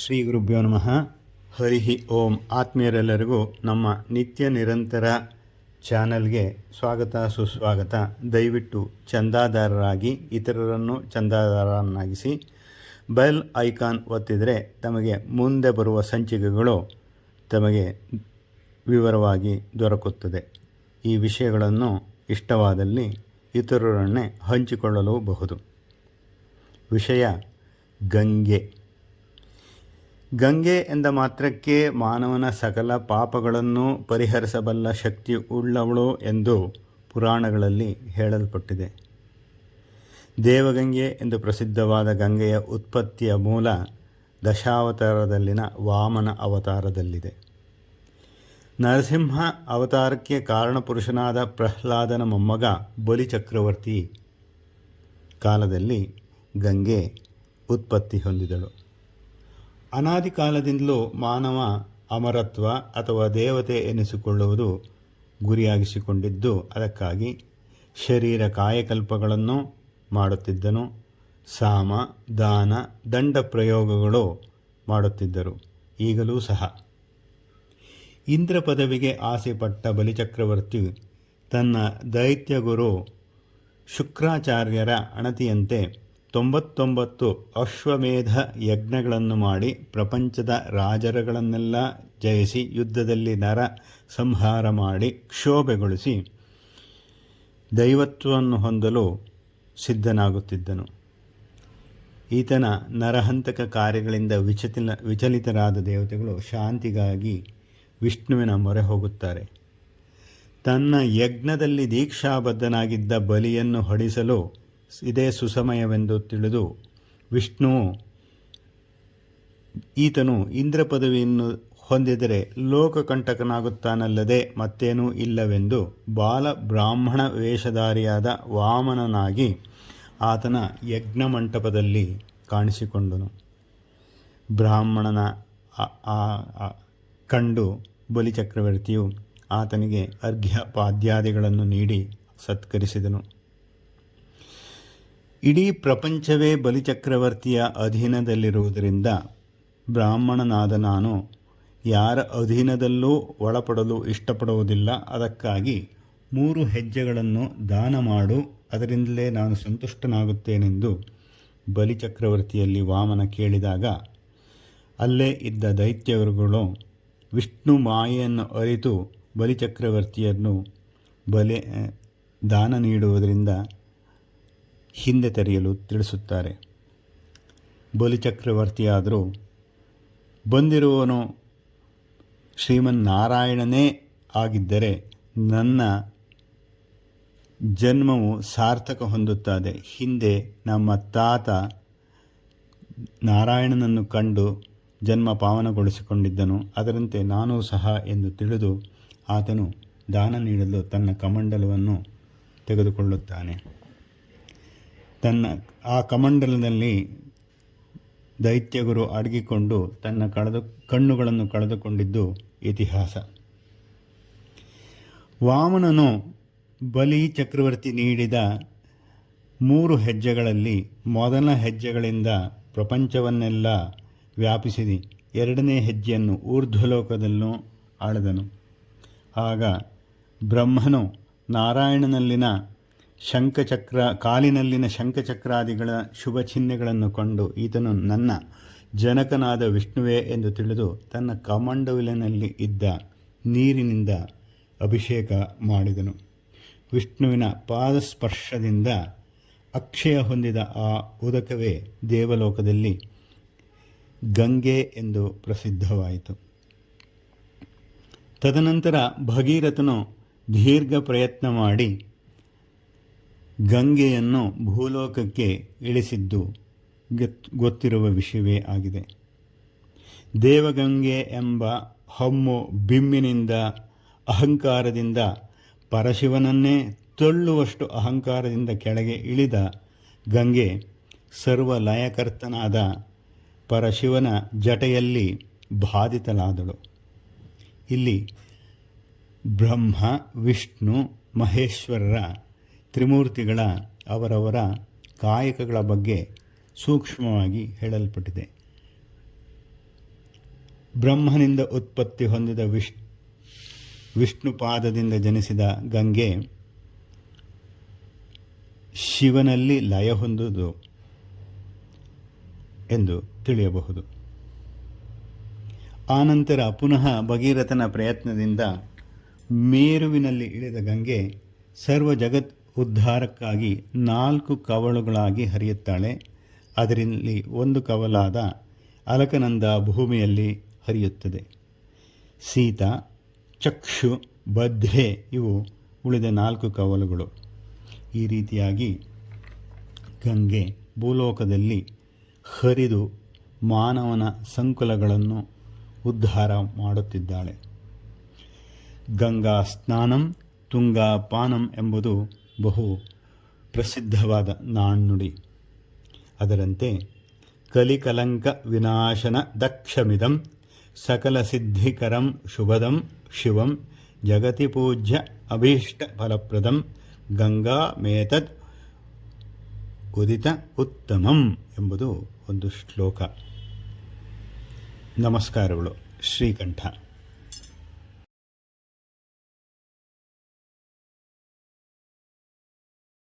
ಶ್ರೀ ಗುರುಭ್ಯೋ ನಮಃ. ಹರಿ ಓಂ. ಆತ್ಮೀಯರೆಲ್ಲರಿಗೂ ನಮ್ಮ ನಿತ್ಯ ನಿರಂತರ ಚಾನಲ್ಗೆ ಸ್ವಾಗತ ಸುಸ್ವಾಗತ. ದಯವಿಟ್ಟು ಚಂದಾದಾರರಾಗಿ ಇತರರನ್ನು ಚಂದಾದಾರರನ್ನಾಗಿಸಿ ಬೆಲ್ ಐಕಾನ್ ಒತ್ತಿದರೆ ತಮಗೆ ಮುಂದೆ ಬರುವ ಸಂಚಿಕೆಗಳು ತಮಗೆ ವಿವರವಾಗಿ ದೊರಕುತ್ತದೆ. ಈ ವಿಷಯಗಳನ್ನು ಇಷ್ಟವಾದಲ್ಲಿ ಇತರರನ್ನೇ ಹಂಚಿಕೊಳ್ಳಲೂಬಹುದು. ವಿಷಯ ಗಂಗೆ. ಗಂಗೆ ಎಂದ ಮಾತ್ರಕ್ಕೆ ಮಾನವನ ಸಕಲ ಪಾಪಗಳನ್ನು ಪರಿಹರಿಸಬಲ್ಲ ಶಕ್ತಿ ಉಳ್ಳವಳು ಎಂದು ಪುರಾಣಗಳಲ್ಲಿ ಹೇಳಲ್ಪಟ್ಟಿದೆ. ದೇವಗಂಗೆ ಎಂದು ಪ್ರಸಿದ್ಧವಾದ ಗಂಗೆಯ ಉತ್ಪತ್ತಿಯ ಮೂಲ ದಶಾವತಾರದಲ್ಲಿನ ವಾಮನ ಅವತಾರದಲ್ಲಿದೆ. ನರಸಿಂಹ ಅವತಾರಕ್ಕೆ ಕಾರಣಪುರುಷನಾದ ಪ್ರಹ್ಲಾದನ ಮೊಮ್ಮಗ ಬಲಿಚಕ್ರವರ್ತಿ ಕಾಲದಲ್ಲಿ ಗಂಗೆ ಉತ್ಪತ್ತಿ ಹೊಂದಿದಳು. ಅನಾದಿ ಕಾಲದಿಂದಲೂ ಮಾನವ ಅಮರತ್ವ ಅಥವಾ ದೇವತೆ ಎನಿಸಿಕೊಳ್ಳುವುದು ಗುರಿಯಾಗಿಸಿಕೊಂಡಿದ್ದು, ಅದಕ್ಕಾಗಿ ಶರೀರ ಕಾಯಕಲ್ಪಗಳನ್ನು ಮಾಡುತ್ತಿದ್ದನು. ಸಾಮ ದಾನ ದಂಡ ಪ್ರಯೋಗಗಳು ಮಾಡುತ್ತಿದ್ದರು. ಈಗಲೂ ಸಹ ಇಂದ್ರ ಪದವಿಗೆ ಆಸೆಪಟ್ಟ ಬಲಿಚಕ್ರವರ್ತಿ ತನ್ನ ದೈತ್ಯ ಗುರು ಶುಕ್ರಾಚಾರ್ಯರ ಅಣತಿಯಂತೆ 99 ಅಶ್ವಮೇಧ ಯಜ್ಞಗಳನ್ನು ಮಾಡಿ ಪ್ರಪಂಚದ ರಾಜರುಗಳನ್ನೆಲ್ಲ ಜಯಿಸಿ ಯುದ್ಧದಲ್ಲಿ ನರ ಸಂಹಾರ ಮಾಡಿ ಕ್ಷೋಭೆಗೊಳಿಸಿ ದೈವತ್ವವನ್ನು ಹೊಂದಲು ಸಿದ್ಧನಾಗುತ್ತಿದ್ದನು. ಈತನ ನರಹಂತಕ ಕಾರ್ಯಗಳಿಂದ ವಿಚಲಿತರಾದ ದೇವತೆಗಳು ಶಾಂತಿಗಾಗಿ ವಿಷ್ಣುವಿನ ಮೊರೆ ಹೋಗುತ್ತಾರೆ. ತನ್ನ ಯಜ್ಞದಲ್ಲಿ ದೀಕ್ಷಾಬದ್ಧನಾಗಿದ್ದ ಬಲಿಯನ್ನು ಹೊಡಿಸಲು ಇದೇ ಸುಸಮಯವೆಂದು ತಿಳಿದು ವಿಷ್ಣುವು ಈತನು ಇಂದ್ರ ಪದವಿಯನ್ನು ಹೊಂದಿದರೆ ಲೋಕಕಂಟಕನಾಗುತ್ತಾನಲ್ಲದೆ ಮತ್ತೇನೂ ಇಲ್ಲವೆಂದು ಬಾಲ ಬ್ರಾಹ್ಮಣ ವೇಷಧಾರಿಯಾದ ವಾಮನನಾಗಿ ಆತನ ಯಜ್ಞ ಮಂಟಪದಲ್ಲಿ ಕಾಣಿಸಿಕೊಂಡನು. ಬ್ರಾಹ್ಮಣನ ಕಂಡು ಬಲಿಚಕ್ರವರ್ತಿಯು ಆತನಿಗೆ ಅರ್ಘ್ಯ ಪಾದ್ಯಾದಿಗಳನ್ನು ನೀಡಿ ಸತ್ಕರಿಸಿದನು. ಇಡೀ ಪ್ರಪಂಚವೇ ಬಲಿಚಕ್ರವರ್ತಿಯ ಅಧೀನದಲ್ಲಿರುವುದರಿಂದ ಬ್ರಾಹ್ಮಣನಾದ ನಾನು ಯಾರ ಅಧೀನದಲ್ಲೂ ಒಳಪಡಲು ಇಷ್ಟಪಡುವುದಿಲ್ಲ. ಅದಕ್ಕಾಗಿ 3 ಹೆಜ್ಜೆಗಳನ್ನು ದಾನ ಮಾಡು, ಅದರಿಂದಲೇ ನಾನು ಸಂತುಷ್ಟನಾಗುತ್ತೇನೆಂದು ಬಲಿಚಕ್ರವರ್ತಿಯಲ್ಲಿ ವಾಮನ ಕೇಳಿದಾಗ, ಅಲ್ಲೇ ಇದ್ದ ದೈತ್ಯರುಗಳು ವಿಷ್ಣು ಮಾಯೆಯನ್ನು ಅರಿತು ಬಲಿಚಕ್ರವರ್ತಿಯನ್ನು ದಾನ ನೀಡುವುದರಿಂದ ಹಿಂದೆ ತೆರೆಯಲು ತಿಳಿಸುತ್ತಾರೆ. ಬಲಿಚಕ್ರವರ್ತಿಯಾದರೂ ಬಂದಿರುವವನು ಶ್ರೀಮನ್ನಾರಾಯಣನೇ ಆಗಿದ್ದರೆ ನನ್ನ ಜನ್ಮವು ಸಾರ್ಥಕ ಹೊಂದುತ್ತದೆ. ಹಿಂದೆ ನಮ್ಮ ತಾತ ನಾರಾಯಣನನ್ನು ಕಂಡು ಜನ್ಮ ಪಾವನಗೊಳಿಸಿಕೊಂಡಿದ್ದನು, ಅದರಂತೆ ನಾನೂ ಸಹ ಎಂದು ತಿಳಿದು ಆತನು ದಾನ ನೀಡಲು ತನ್ನ ಕಮಂಡಲವನ್ನು ತೆಗೆದುಕೊಳ್ಳುತ್ತಾನೆ. ಆ ಕಮಂಡಲದಲ್ಲಿ ದೈತ್ಯಗುರು ಅಡಗಿಕೊಂಡು ತನ್ನ ಕಣ್ಣುಗಳನ್ನು ಕಳೆದುಕೊಂಡಿದ್ದು ಇತಿಹಾಸ. ವಾಮನನು ಬಲಿ ಚಕ್ರವರ್ತಿ ನೀಡಿದ 3 ಹೆಜ್ಜೆಗಳಲ್ಲಿ ಮೊದಲ ಹೆಜ್ಜೆಗಳಿಂದ ಪ್ರಪಂಚವನ್ನೆಲ್ಲ ವ್ಯಾಪಿಸಿ 2ನೇ ಹೆಜ್ಜೆಯನ್ನು ಊರ್ಧ್ವಲೋಕದಲ್ಲೂ ಆಳಿದನು. ಆಗ ಬ್ರಹ್ಮನು ನಾರಾಯಣನಲ್ಲಿನ ಕಾಲಿನಲ್ಲಿನ ಶಂಖಚಕ್ರಾದಿಗಳ ಶುಭ ಚಿಹ್ನೆಗಳನ್ನು ಕಂಡು ಈತನು ನನ್ನ ಜನಕನಾದ ವಿಷ್ಣುವೇ ಎಂದು ತಿಳಿದು ತನ್ನ ಕಮಂಡಲಿನಲ್ಲಿ ಇದ್ದ ನೀರಿನಿಂದ ಅಭಿಷೇಕ ಮಾಡಿದನು. ವಿಷ್ಣುವಿನ ಪಾದಸ್ಪರ್ಶದಿಂದ ಅಕ್ಷಯ ಹೊಂದಿದ ಆ ಉದಕವೇ ದೇವಲೋಕದಲ್ಲಿ ಗಂಗೆ ಎಂದು ಪ್ರಸಿದ್ಧವಾಯಿತು. ತದನಂತರ ಭಗೀರಥನು ದೀರ್ಘ ಪ್ರಯತ್ನ ಮಾಡಿ ಗಂಗೆಯನ್ನು ಭೂಲೋಕಕ್ಕೆ ಇಳಿಸಿದ್ದು ಗೊತ್ತಿರುವ ವಿಷಯವೇ ಆಗಿದೆ. ದೇವಗಂಗೆ ಎಂಬ ಹೊಮ್ಮು ಬಿಮ್ಮಿನಿಂದ ಅಹಂಕಾರದಿಂದ ಪರಶಿವನನ್ನೇ ತಳ್ಳುವಷ್ಟು ಅಹಂಕಾರದಿಂದ ಕೆಳಗೆ ಇಳಿದ ಗಂಗೆ ಸರ್ವಲಯಕರ್ತನಾದ ಪರಶಿವನ ಜಟೆಯಲ್ಲಿ ಬಾಧಿತಳಾದಳು. ಇಲ್ಲಿ ಬ್ರಹ್ಮ ವಿಷ್ಣು ಮಹೇಶ್ವರರ ತ್ರಿಮೂರ್ತಿಗಳ ಅವರವರ ಕಾಯಕಗಳ ಬಗ್ಗೆ ಸೂಕ್ಷ್ಮವಾಗಿ ಹೇಳಲ್ಪಟ್ಟಿದೆ. ಬ್ರಹ್ಮನಿಂದ ಉತ್ಪತ್ತಿ ಹೊಂದಿದ ವಿಷ್ಣುಪಾದದಿಂದ ಜನಿಸಿದ ಗಂಗೆ ಶಿವನಲ್ಲಿ ಲಯ ಹೊಂದುವುದು ಎಂದು ತಿಳಿಯಬಹುದು. ಆನಂತರ ಪುನಃ ಭಗೀರಥನ ಪ್ರಯತ್ನದಿಂದ ಮೇರುವಿನಲ್ಲಿ ಇಳಿದ ಗಂಗೆ ಸರ್ವ ಜಗತ್ ಉದ್ಧಾರಕ್ಕಾಗಿ 4 ಕವಲುಗಳಾಗಿ ಹರಿಯುತ್ತಾಳೆ. ಅದರಲ್ಲಿ ಒಂದು ಕವಲಾದ ಅಲಕನಂದ ಭೂಮಿಯಲ್ಲಿ ಹರಿಯುತ್ತದೆ. ಸೀತಾ, ಚಕ್ಷು, ಭದ್ರೆ ಇವು ಉಳಿದ 4 ಕವಲುಗಳು. ಈ ರೀತಿಯಾಗಿ ಗಂಗೆ ಭೂಲೋಕದಲ್ಲಿ ಹರಿದು ಮಾನವನ ಸಂಕುಲಗಳನ್ನು ಉದ್ಧಾರ ಮಾಡುತ್ತಿದ್ದಾಳೆ. ಗಂಗಾ ಸ್ನಾನಂ ತುಂಗಾ ಪಾನಂ ಎಂಬುದು ಬಹು ಪ್ರಸಿದ್ಧವಾದ ನಾಣ್ಣುಡಿ. ಅದರಂತೆ ಕಲಿಕಲಂಕ ವಿನಾಶನ ದಕ್ಷಮಿದಂ ಸಕಲ ಸಿದ್ಧಿಕರಂ ಶುಭದಂ ಶಿವಂ ಜಗತಿ ಪೂಜ್ಯ ಅಭೀಷ್ಟ ಫಲಪ್ರದಂ ಗಂಗಾ ಮೇತದ್ ಉದಿತ ಉತ್ತಮಂ ಎಂಬುದು ಒಂದು ಶ್ಲೋಕ. ನಮಸ್ಕಾರಗಳು. ಶ್ರೀಕಂಠ.